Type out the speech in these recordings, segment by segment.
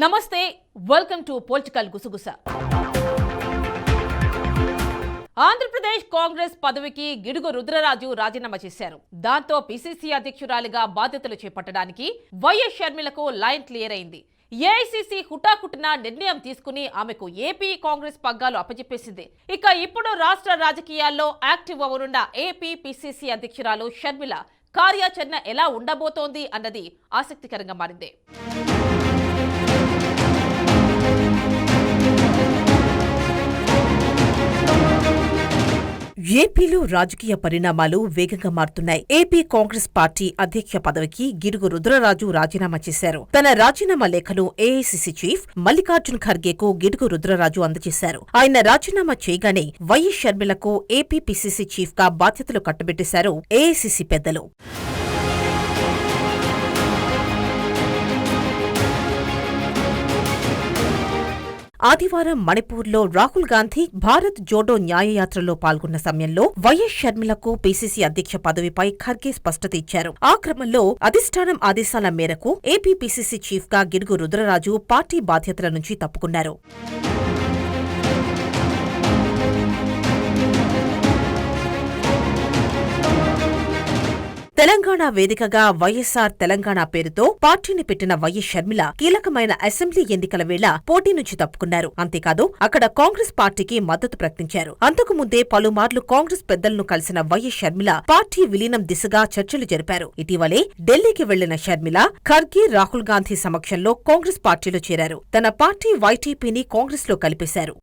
నమస్తే, welcome to political గుసగుస. ఆంధ్రప్రదేశ్ కాంగ్రెస్ పదవికి గిడుగు రుద్రరాజు రాజీనామా చేశారు. దాంతో పిసిసి అధ్యక్షురాలిగా బాధ్యతలు చేపట్టడానికి వైఎస్ షర్మిలకు లైన్ క్లియర్ అయింది. ఏఐసిసి హుటాహుటిన నిర్ణయం తీసుకుని ఆమెకు ఏపీ కాంగ్రెస్ పగ్గాలు అప్పచెప్పేసింది. ఇప్పుడు రాష్ట్ర రాజకీయాల్లో యాక్టివ్ అవనున్న ఏపీ పిసిసి అధ్యక్షురాలు షర్మిల కార్యాచరణ ఎలా ఉండబోతోంది అన్నది ఆసక్తికరంగా మారింది. ఏపీలో రాజకీయ పరిణామాలు వేగంగా మారుతున్నాయి. ఏపీ కాంగ్రెస్ పార్టీ అధ్యక్ష పదవికి గిడుగు రుద్రరాజు రాజీనామా చేశారు. తన రాజీనామా లేఖను ఏఐసిసి చీఫ్ మల్లికార్జున్ ఖర్గేకు గిడుగు రుద్రరాజు అందజేశారు. ఆయన రాజీనామా చేయగానే వైఎస్ షర్మిలకు ఏపీ పిసిసి చీఫ్ గా బాధ్యతలు కట్టబెట్టేశారు ఏఐసిసి పెద్దలు. ఆదివారం మణిపూర్లో రాహుల్ గాంధీ భారత్ జోడో న్యాయయాత్రలో పాల్గొన్న సమయంలో వైఎస్ షర్మిలకు పిసిసి అధ్యక్ష పదవిపై ఖర్గే స్పష్టత ఇచ్చారు. ఆ క్రమంలో అధిష్టానం ఆదేశాల మేరకు ఏపీ పిసిసి చీఫ్ గా గిడుగు రుద్రరాజు పార్టీ బాధ్యతల నుంచి తప్పుకున్నారు. తెలంగాణ వేదికగా వైఎస్సార్ తెలంగాణ పేరుతో పార్టీని పెట్టిన వైఎస్ షర్మిల కీలకమైన అసెంబ్లీ ఎన్నికల వేళ పోటీ నుంచి తప్పుకున్నారు. అంతేకాదు అక్కడ కాంగ్రెస్ పార్టీకి మద్దతు ప్రకటించారు. అంతకుముందే పలుమార్లు కాంగ్రెస్ పెద్దలను కలిసిన వైఎస్ షర్మిల పార్టీ విలీనం దిశగా చర్చలు జరిపారు. ఇటీవలే ఢిల్లీకి వెళ్లిన షర్మిల ఖర్గే, రాహుల్ గాంధీ సమక్షంలో కాంగ్రెస్ పార్టీలో చేరారు. తన పార్టీ వైటీపీని కాంగ్రెస్ లో కలిపేశారు.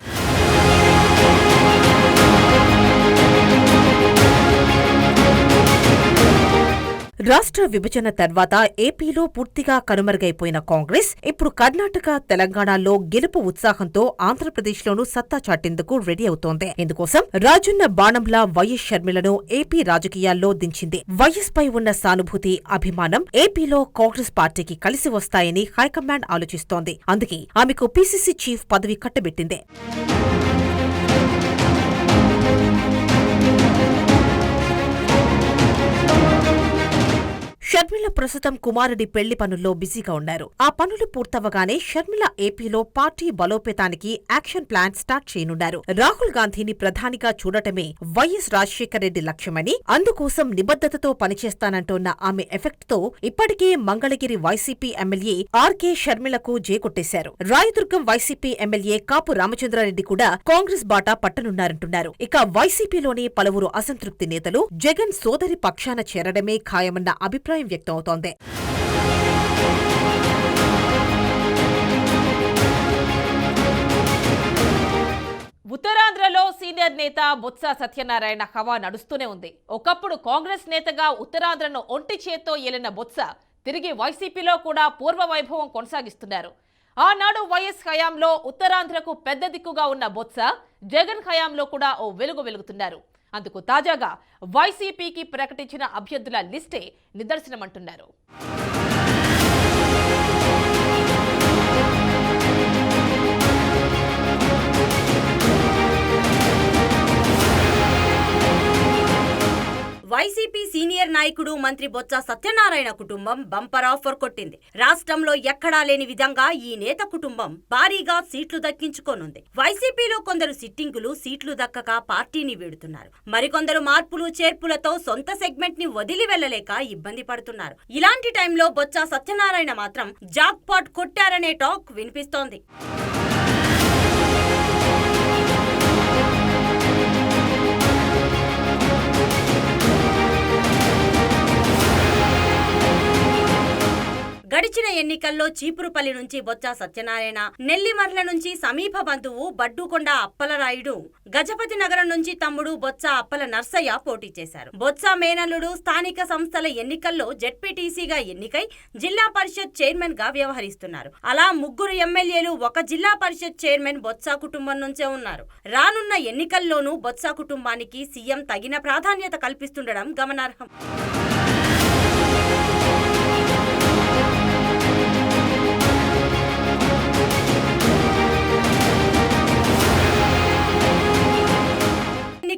రాష్ట్ర విభజన తర్వాత ఏపీలో పూర్తిగా కనుమరుగైపోయిన కాంగ్రెస్ ఇప్పుడు కర్ణాటక, తెలంగాణలో గెలుపు ఉత్సాహంతో ఆంధ్రప్రదేశ్లోనూ సత్తా చాటేందుకు రెడీ అవుతోంది. ఇందుకోసం రాజన్న బాణంలా వైఎస్ షర్మిలను ఏపీ రాజకీయాల్లో దించింది. వైఎస్ పై ఉన్న సానుభూతి, అభిమానం ఏపీలో కాంగ్రెస్ పార్టీకి కలిసి వస్తాయని హైకమాండ్ ఆలోచిస్తోంది. అందుకే ఆమెకు పిసిసి చీఫ్ పదవి కట్టబెట్టింది. షర్మిల ప్రస్తుతం కుమారుడి పెళ్లి పనుల్లో బిజీగా ఉన్నారు. ఆ పనులు పూర్తవగానే షర్మిల ఏపీలో పార్టీ బలోపేతానికి యాక్షన్ ప్లాన్ స్టార్ట్ చేయనున్నారు. రాహుల్ గాంధీని ప్రధానిగా చూడటమే వైఎస్ రాజశేఖర రెడ్డి లక్ష్యమని, అందుకోసం నిబద్ధతతో పనిచేస్తానంటోన్న ఆమె ఎఫెక్ట్ తో ఇప్పటికే మంగళగిరి వైసీపీ ఎమ్మెల్యే ఆర్కే షర్మిలకు జేకొట్టేశారు. రాయదుర్గం వైసీపీ ఎమ్మెల్యే కాపు రామచంద్రారెడ్డి కూడా కాంగ్రెస్ బాట పట్టనున్నారంటున్నారు. వైసీపీలోని పలువురు అసంతృప్తి నేతలు జగన్ సోదరి పక్షాన చేరడమే ఖాయమన్న అభిప్రాయం వ్యక్తమవుతోంది. ఉత్తరాంధ్రలో సీనియర్ నేత బొత్స సత్యనారాయణ హవా నడుస్తూనే ఉంది. ఒకప్పుడు కాంగ్రెస్ నేతగా ఉత్తరాంధ్రను ఒంటి చేత్తో ఏలిన బొత్స తిరిగి వైసీపీలో కూడా పూర్వ వైభవం కొనసాగిస్తున్నారు. ఆనాడు వైఎస్ హయాంలో ఉత్తరాంధ్రకు పెద్ద దిక్కుగా ఉన్న బొత్స జగన్ హయాంలో కూడా ఓ వెలుగు వెలుగుతున్నారు. అందుకు తాజాగా వైసీపీకి ప్రకటించిన అభ్యర్థుల లిస్టే నిదర్శనమంటున్నారు. వైసీపీ సీనియర్ నాయకుడు మంత్రి బొత్స సత్యనారాయణ కుటుంబం బంపర్ ఆఫర్ కొట్టింది. రాష్ట్రంలో ఎక్కడా లేని విధంగా ఈ నేత కుటుంబం భారీగా సీట్లు దక్కించుకోనుంది. వైసీపీలో కొందరు సిట్టింగులు సీట్లు దక్కక పార్టీని వీడుతున్నారు. మరికొందరు మార్పులు చేర్పులతో సొంత సెగ్మెంట్ ని వదిలి వెళ్లలేక ఇబ్బంది పడుతున్నారు. ఇలాంటి టైంలో బొత్స సత్యనారాయణ మాత్రం జాక్ పాట్ కొట్టారనే టాక్ వినిపిస్తోంది. గడిచిన ఎన్నికల్లో చీపురుపల్లి నుంచి బొత్స సత్యనారాయణ, నెల్లిమర్ల నుంచి సమీప బంధువు బడ్డుకొండ అప్పలరాయుడు, గజపతి నగరం నుంచి తమ్ముడు బొత్స అప్పల నర్సయ్య పోటీ చేశారు. బొత్స మేనల్లుడు స్థానిక సంస్థల ఎన్నికల్లో జెడ్పీటీసీగా ఎన్నికై జిల్లా పరిషత్ చైర్మన్ గా వ్యవహరిస్తున్నారు. అలా ముగ్గురు ఎమ్మెల్యేలు ఒక జిల్లా పరిషత్ చైర్మన్ బొత్స కుటుంబం నుంచే ఉన్నారు. రానున్న ఎన్నికల్లోనూ బొత్స కుటుంబానికి సీఎం తగిన ప్రాధాన్యత కల్పిస్తుండడం గమనార్హం.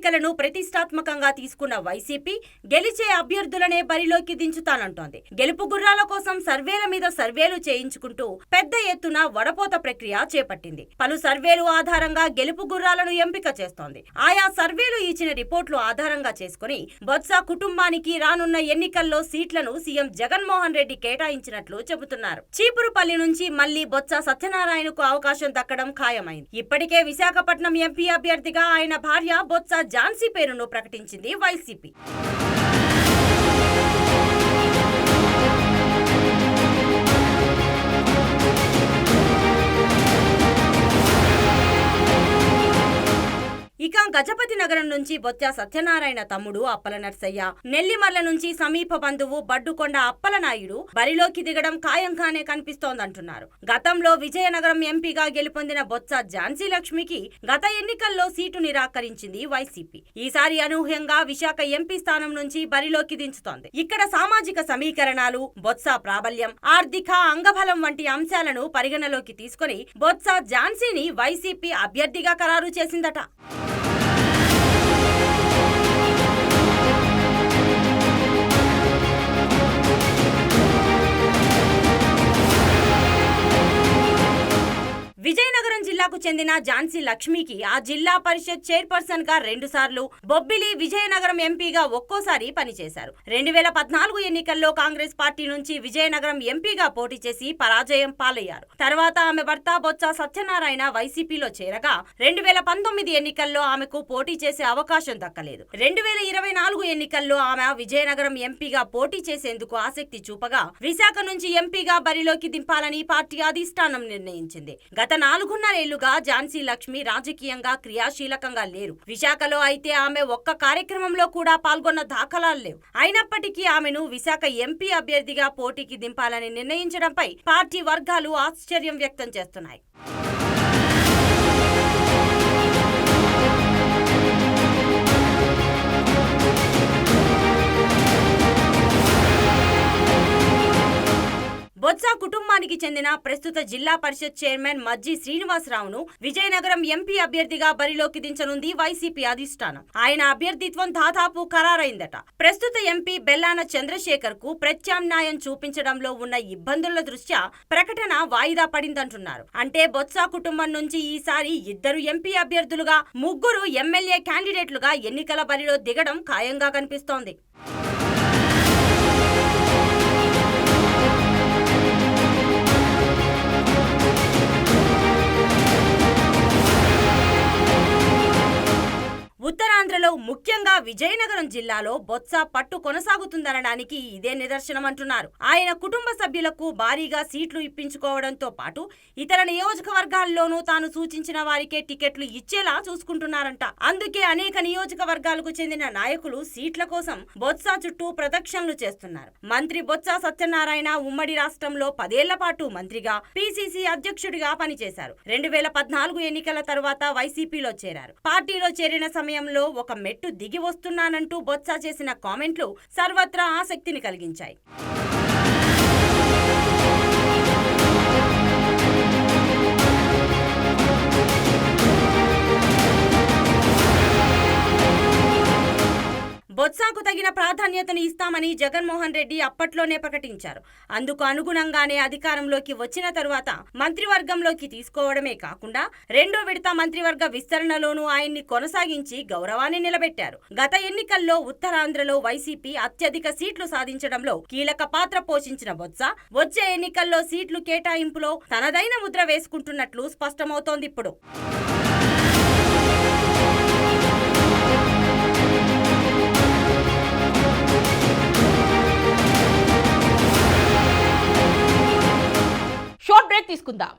ఎన్నికలను ప్రతిష్టాత్మకంగా తీసుకున్న వైసీపీ గెలిచే అభ్యర్థులనే బరిలోకి దించుతానంటోంది. గెలుపు గుర్రాల కోసం సర్వేల మీద సర్వేలు చేయించుకుంటూ పెద్ద ఎత్తున వడపోత ప్రక్రియ చేపట్టింది. పలు సర్వేలు ఆధారంగా గెలుపు గుర్రాలను ఎంపిక చేస్తోంది. ఆయా సర్వేలు ఇచ్చిన రిపోర్టులు ఆధారంగా చేసుకుని బొత్స కుటుంబానికి రానున్న ఎన్నికల్లో సీట్లను సీఎం జగన్మోహన్ రెడ్డి కేటాయించినట్లు చెబుతున్నారు. చీపురుపల్లి నుంచి మళ్లీ బొత్స సత్యనారాయణకు అవకాశం దక్కడం ఖాయమైంది. ఇప్పటికే విశాఖపట్నం ఎంపీ అభ్యర్థిగా ఆయన భార్య బొత్స ఝాన్సీ పేరును ప్రకటించింది వైసీపీ. ఇక గజపతి నగరం నుంచి బొత్స సత్యనారాయణ తమ్ముడు అప్పల నర్సయ్య, నెల్లిమర్ల నుంచి సమీప బంధువు బడ్డుకొండ అప్పలనాయుడు బరిలోకి దిగడం ఖాయంగానే కనిపిస్తోందంటున్నారు. గతంలో విజయనగరం ఎంపీగా గెలుపొందిన బొత్స ఝాన్సీ లక్ష్మికి గత ఎన్నికల్లో సీటు నిరాకరించింది వైసీపీ. ఈసారి అనూహ్యంగా విశాఖ ఎంపీ స్థానం నుంచి బరిలోకి దించుతోంది. ఇక్కడ సామాజిక సమీకరణాలు, బొత్స ప్రాబల్యం, ఆర్థిక అంగబలం వంటి అంశాలను పరిగణలోకి తీసుకుని బొత్స ఝాన్సీని వైసీపీ అభ్యర్థిగా ఖరారు చేసిందట. విజయనగరం జిల్లాకు చెందిన ఝాన్సీ లక్ష్మికి ఆ జిల్లా పరిషత్ చైర్పర్సన్ గా 2 సార్లు, బొబ్బిలి విజయనగరం ఎంపీగా ఒక్కోసారి పనిచేశారు. 2014 ఎన్నికల్లో కాంగ్రెస్ పార్టీ నుంచి విజయనగరం ఎంపీగా పోటీ చేసి పరాజయం పాలయ్యారు. తర్వాత ఆమె భర్త బొత్స సత్యనారాయణ వైసీపీలో చేరగా 2019 ఎన్నికల్లో ఆమెకు పోటీ చేసే అవకాశం దక్కలేదు. 2024 ఎన్నికల్లో ఆమె విజయనగరం ఎంపీగా పోటీ చేసేందుకు ఆసక్తి చూపగా విశాఖ నుంచి ఎంపీగా బరిలోకి దింపాలని పార్టీ అధిష్టానం నిర్ణయించింది. గత 4.5 ఏళ్లుగా ఝాన్సీ లక్ష్మి రాజకీయంగా క్రియాశీలకంగా లేరు. విశాఖలో అయితే ఆమె ఒక్క కార్యక్రమంలో కూడా పాల్గొన్న దాఖలాలు లేవు. అయినప్పటికీ ఆమెను విశాఖ ఎంపీ అభ్యర్థిగా పోటీకి దింపాలని నిర్ణయించడంపై పార్టీ వర్గాలు ఆశ్చర్యం వ్యక్తం చేస్తున్నాయి. బొత్స కుటుంబానికి చెందిన ప్రస్తుత జిల్లా పరిషత్ చైర్మన్ మజ్జి శ్రీనివాసరావును విజయనగరం ఎంపీ అభ్యర్థిగా బరిలోకి దించనుంది వైసీపీ అధిష్టానం. ఆయన అభ్యర్థిత్వం దాదాపు ఖరారైందట. ప్రస్తుత ఎంపీ బెల్లాన చంద్రశేఖర్ కు ప్రత్యామ్నాయం చూపించడంలో ఉన్న ఇబ్బందుల దృష్ట్యా ప్రకటన వాయిదా పడిందంటున్నారు. అంటే బొత్స కుటుంబం నుంచి ఈసారి 2 ఎంపీ అభ్యర్థులుగా 3 ఎమ్మెల్యే క్యాండిడేట్లుగా ఎన్నికల బరిలో దిగడం ఖాయంగా కనిపిస్తోంది. ఉత్తరాంధ్రలో ముఖ్యంగా విజయనగరం జిల్లాలో బొత్స పట్టు కొనసాగుతుందనడానికి ఇదే నిదర్శనం అంటున్నారు. ఆయన కుటుంబ సభ్యులకు భారీగా సీట్లు ఇప్పించుకోవడంతో పాటు ఇతర నియోజకవర్గాల్లోనూ తాను సూచించిన వారికే టికెట్లు ఇచ్చేలా చూసుకుంటున్నారంట. అందుకే అనేక నియోజకవర్గాలకు చెందిన నాయకులు సీట్ల కోసం బొత్స చుట్టూ ప్రదక్షిణలు చేస్తున్నారు. మంత్రి బొత్స సత్యనారాయణ ఉమ్మడి రాష్ట్రంలో 10 ఏళ్ల పాటు మంత్రిగా, పీసీసీ అధ్యక్షుడిగా పనిచేశారు. 2014 ఎన్నికల తర్వాత వైసీపీలో చేరారు. పార్టీలో చేరిన సమయంలో ఒక మెట్టు దిగి వస్తున్నానంటూ బొత్స చేసిన కామెంట్లు సర్వత్రా ఆసక్తిని కలిగించాయి. బొత్సకు తగిన ప్రాధాన్యతను ఇస్తామని జగన్మోహన్ రెడ్డి అప్పట్లోనే ప్రకటించారు. అందుకు అనుగుణంగానే అధికారంలోకి వచ్చిన తరువాత మంత్రివర్గంలోకి తీసుకోవడమే కాకుండా 2వ విడత మంత్రివర్గ విస్తరణలోనూ ఆయన్ని కొనసాగించి గౌరవాన్ని నిలబెట్టారు. గత ఎన్నికల్లో ఉత్తరాంధ్రలో వైసీపీ అత్యధిక సీట్లు సాధించడంలో కీలక పాత్ర పోషించిన బొత్స వచ్చే ఎన్నికల్లో సీట్లు కేటాయింపులో తనదైన ముద్ర వేసుకుంటున్నట్లు స్పష్టమవుతోంది. ఇప్పుడు షార్ట్ బ్రేక్ తీసుకుందాం.